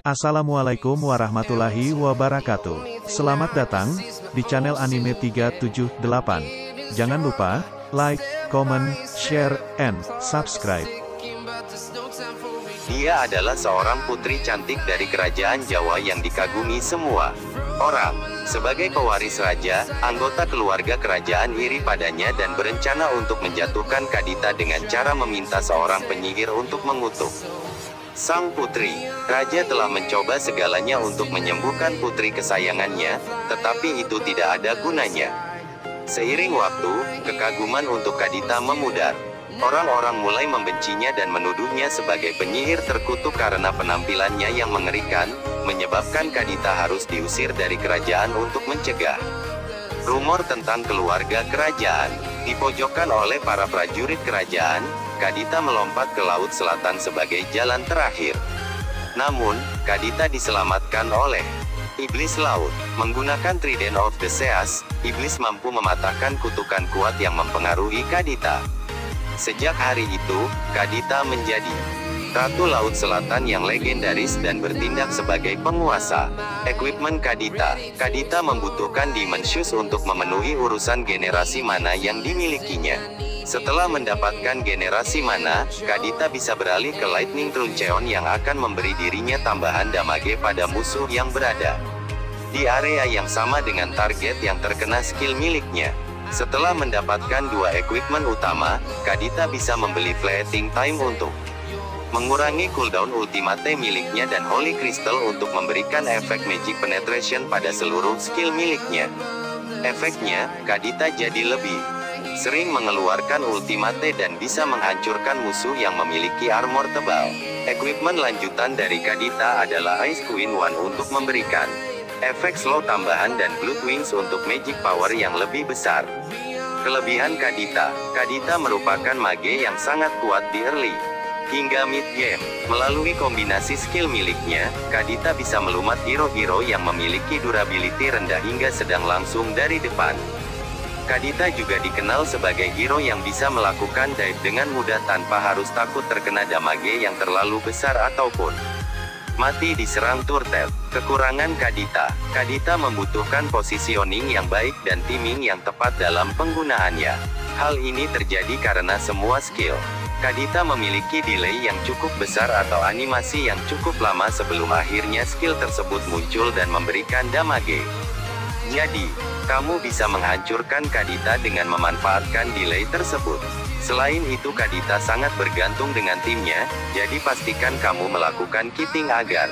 Assalamualaikum warahmatullahi wabarakatuh. Selamat datang di channel Anime 378. Jangan lupa like, comment, share, and subscribe. Dia adalah seorang putri cantik dari kerajaan Jawa yang dikagumi semua orang. Sebagai pewaris raja, anggota keluarga kerajaan iri padanya dan berencana untuk menjatuhkan Kadita dengan cara meminta seorang penyihir untuk mengutuk sang putri. Raja telah mencoba segalanya untuk menyembuhkan putri kesayangannya, tetapi itu tidak ada gunanya. Seiring waktu, kekaguman untuk Kadita memudar. Orang-orang mulai membencinya dan menuduhnya sebagai penyihir terkutuk karena penampilannya yang mengerikan, menyebabkan Kadita harus diusir dari kerajaan untuk mencegah. Rumor tentang keluarga kerajaan, dipojokkan oleh para prajurit kerajaan, Kadita melompat ke Laut Selatan sebagai jalan terakhir. Namun, Kadita diselamatkan oleh Iblis Laut. Menggunakan Trident of the Seas, Iblis mampu mematahkan kutukan kuat yang mempengaruhi Kadita. Sejak hari itu, Kadita menjadi Ratu Laut Selatan yang legendaris dan bertindak sebagai penguasa. Equipment Kadita. Kadita membutuhkan Demon Shoes untuk memenuhi urusan generasi mana yang dimilikinya. Setelah mendapatkan generasi mana, Kadita bisa beralih ke Lightning Truncheon yang akan memberi dirinya tambahan damage pada musuh yang berada di area yang sama dengan target yang terkena skill miliknya. Setelah mendapatkan dua equipment utama, Kadita bisa membeli Fleeting Time untuk mengurangi cooldown ultimate miliknya dan Holy Crystal untuk memberikan efek Magic Penetration pada seluruh skill miliknya. Efeknya, Kadita jadi lebih sering mengeluarkan ultimate dan bisa menghancurkan musuh yang memiliki armor tebal. Equipment lanjutan dari Kadita adalah Ice Queen One untuk memberikan efek slow tambahan dan Blood Wings untuk magic power yang lebih besar. Kelebihan Kadita. Kadita merupakan mage yang sangat kuat di early hingga mid game. Melalui kombinasi skill miliknya, Kadita bisa melumat hero-hero yang memiliki durability rendah hingga sedang langsung dari depan. Kadita juga dikenal sebagai hero yang bisa melakukan dive dengan mudah tanpa harus takut terkena damage yang terlalu besar ataupun mati diserang turtle. Kekurangan Kadita. Kadita membutuhkan positioning yang baik dan timing yang tepat dalam penggunaannya. Hal ini terjadi karena semua skill Kadita memiliki delay yang cukup besar atau animasi yang cukup lama sebelum akhirnya skill tersebut muncul dan memberikan damage. Jadi, kamu bisa menghancurkan Kadita dengan memanfaatkan delay tersebut. Selain itu Kadita sangat bergantung dengan timnya, jadi pastikan kamu melakukan kitting agar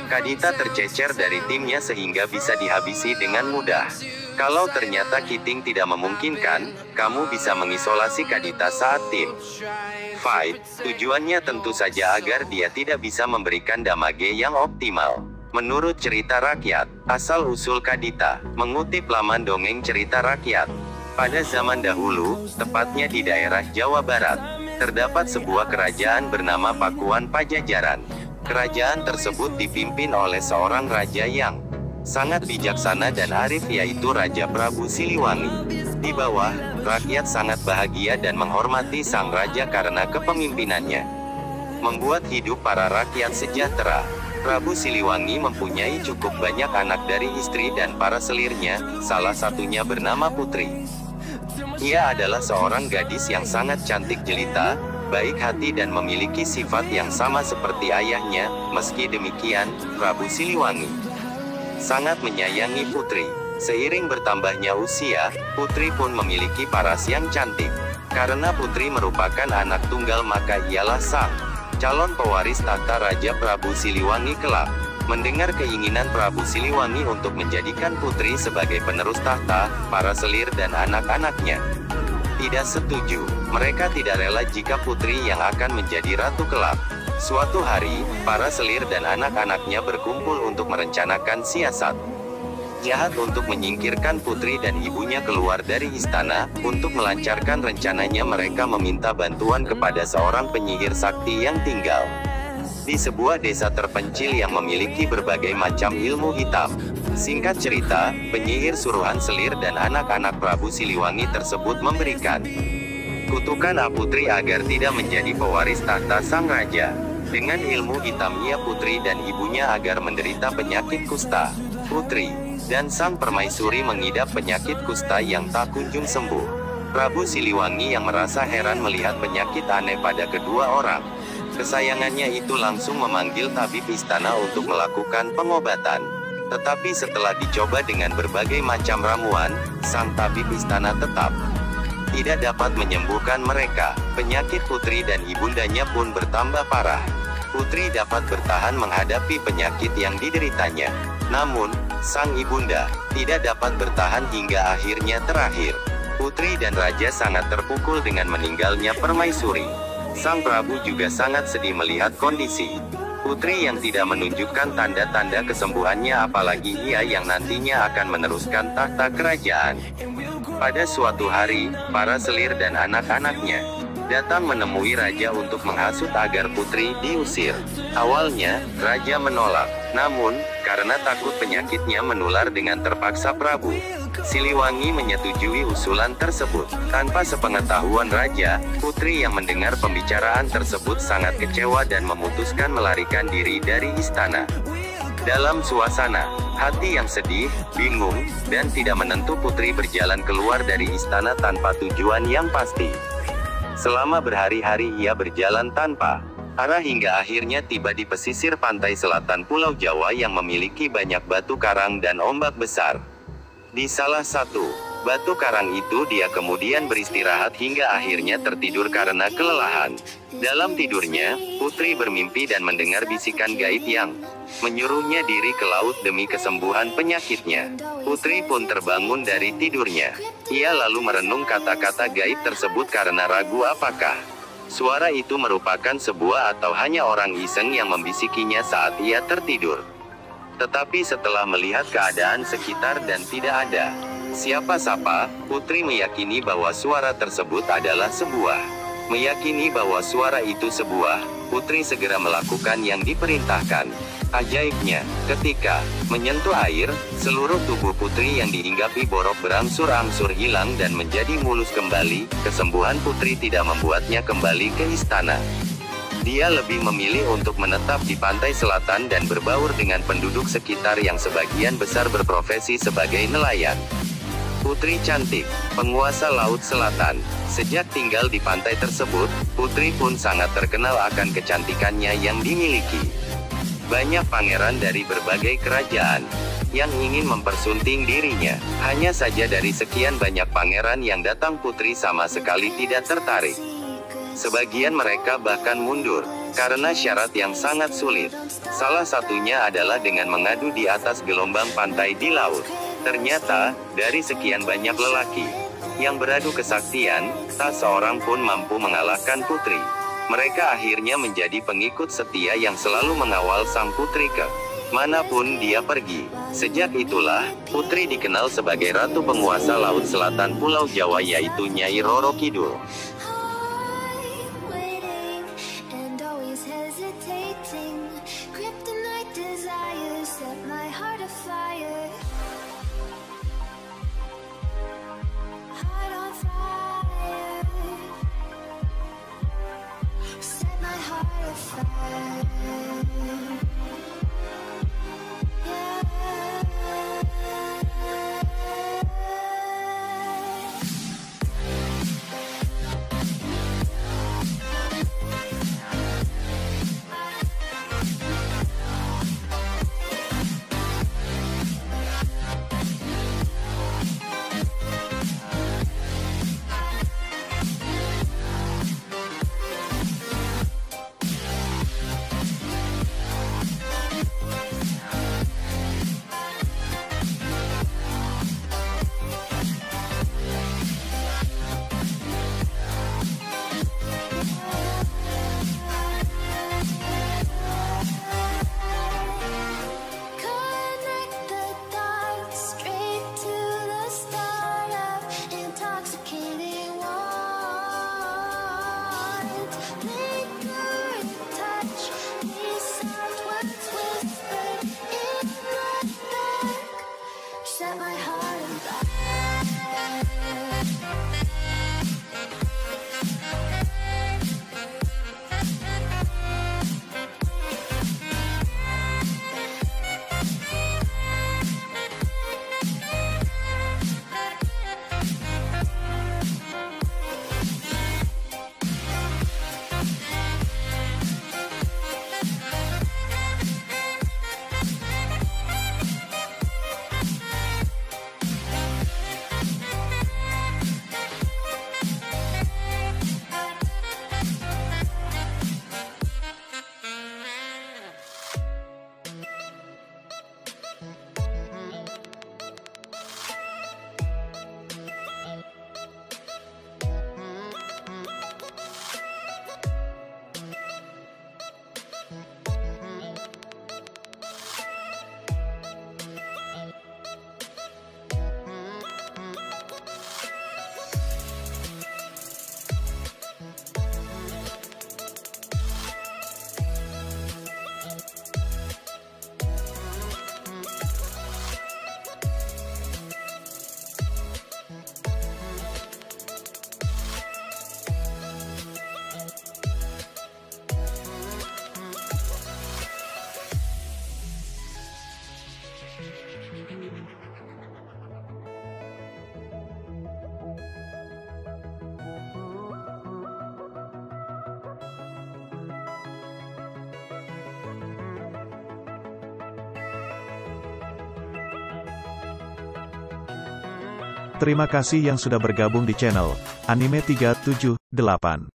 Kadita tercecer dari timnya sehingga bisa dihabisi dengan mudah. Kalau ternyata kitting tidak memungkinkan, kamu bisa mengisolasi Kadita saat tim fight. Tujuannya tentu saja agar dia tidak bisa memberikan damage yang optimal. Menurut cerita rakyat, asal-usul Kadita, mengutip laman dongeng cerita rakyat. Pada zaman dahulu, tepatnya di daerah Jawa Barat, terdapat sebuah kerajaan bernama Pakuan Pajajaran. Kerajaan tersebut dipimpin oleh seorang raja yang sangat bijaksana dan arif, yaitu Raja Prabu Siliwangi. Di bawah, rakyat sangat bahagia dan menghormati sang raja karena kepemimpinannya membuat hidup para rakyat sejahtera. Prabu Siliwangi mempunyai cukup banyak anak dari istri dan para selirnya, salah satunya bernama Putri. Ia adalah seorang gadis yang sangat cantik jelita, baik hati dan memiliki sifat yang sama seperti ayahnya. Meski demikian, Prabu Siliwangi sangat menyayangi Putri. Seiring bertambahnya usia, Putri pun memiliki paras yang cantik. Karena Putri merupakan anak tunggal maka ialah sang calon pewaris tahta Raja Prabu Siliwangi kelak. Mendengar keinginan Prabu Siliwangi untuk menjadikan Putri sebagai penerus tahta, para selir dan anak-anaknya tidak setuju. Mereka tidak rela jika Putri yang akan menjadi ratu kelak. Suatu hari, para selir dan anak-anaknya berkumpul untuk merencanakan siasat jahat untuk menyingkirkan Putri dan ibunya keluar dari istana. Untuk melancarkan rencananya mereka meminta bantuan kepada seorang penyihir sakti yang tinggal di sebuah desa terpencil yang memiliki berbagai macam ilmu hitam. Singkat cerita, penyihir suruhan selir dan anak-anak Prabu Siliwangi tersebut memberikan kutukan Putri agar tidak menjadi pewaris tahta sang raja. Dengan ilmu hitam ia putri dan ibunya agar menderita penyakit kusta. Putri dan sang permaisuri mengidap penyakit kusta yang tak kunjung sembuh. Prabu Siliwangi yang merasa heran melihat penyakit aneh pada kedua orang kesayangannya itu langsung memanggil tabib istana untuk melakukan pengobatan. Tetapi setelah dicoba dengan berbagai macam ramuan, sang tabib istana tetap tidak dapat menyembuhkan mereka. Penyakit putri dan ibundanya pun bertambah parah. Putri dapat bertahan menghadapi penyakit yang dideritanya. Namun, sang ibunda tidak dapat bertahan hingga akhirnya terakhir. Putri dan raja sangat terpukul dengan meninggalnya permaisuri. Sang Prabu juga sangat sedih melihat kondisi putri yang tidak menunjukkan tanda-tanda kesembuhannya, apalagi ia yang nantinya akan meneruskan tahta kerajaan. Pada suatu hari, para selir dan anak-anaknya datang menemui raja untuk menghasut agar putri diusir. Awalnya, raja menolak. Namun, karena takut penyakitnya menular dengan terpaksa Prabu Siliwangi menyetujui usulan tersebut. Tanpa sepengetahuan raja, putri yang mendengar pembicaraan tersebut sangat kecewa dan memutuskan melarikan diri dari istana. Dalam suasana hati yang sedih, bingung, dan tidak menentu, putri berjalan keluar dari istana tanpa tujuan yang pasti. Selama berhari-hari ia berjalan tanpa arah hingga akhirnya tiba di pesisir pantai selatan Pulau Jawa yang memiliki banyak batu karang dan ombak besar. Di salah satu batu karang itu dia kemudian beristirahat hingga akhirnya tertidur karena kelelahan. Dalam tidurnya, putri bermimpi dan mendengar bisikan gaib yang menyuruhnya diri ke laut demi kesembuhan penyakitnya. Putri pun terbangun dari tidurnya. Ia lalu merenung kata-kata gaib tersebut karena ragu apakah suara itu merupakan sebuah atau hanya orang iseng yang membisikinya saat ia tertidur. Tetapi setelah melihat keadaan sekitar dan tidak ada siapa-siapa, putri meyakini bahwa suara tersebut adalah sebuah. Meyakini bahwa suara itu sebuah, putri segera melakukan yang diperintahkan. Ajaibnya, ketika menyentuh air, seluruh tubuh putri yang dihinggapi borok berangsur-angsur hilang dan menjadi mulus kembali. Kesembuhan putri tidak membuatnya kembali ke istana. Dia lebih memilih untuk menetap di pantai selatan dan berbaur dengan penduduk sekitar yang sebagian besar berprofesi sebagai nelayan. Putri cantik, penguasa Laut Selatan. Sejak tinggal di pantai tersebut, putri pun sangat terkenal akan kecantikannya yang dimiliki. Banyak pangeran dari berbagai kerajaan yang ingin mempersunting dirinya. Hanya saja dari sekian banyak pangeran yang datang, putri sama sekali tidak tertarik. Sebagian mereka bahkan mundur karena syarat yang sangat sulit. Salah satunya adalah dengan mengadu di atas gelombang pantai di laut. Ternyata, dari sekian banyak lelaki yang beradu kesaktian, tak seorang pun mampu mengalahkan putri. Mereka akhirnya menjadi pengikut setia yang selalu mengawal sang putri ke manapun dia pergi. Sejak itulah, putri dikenal sebagai ratu penguasa Laut Selatan Pulau Jawa, yaitu Nyai Roro Kidul. Terima kasih yang sudah bergabung di channel Anime 378.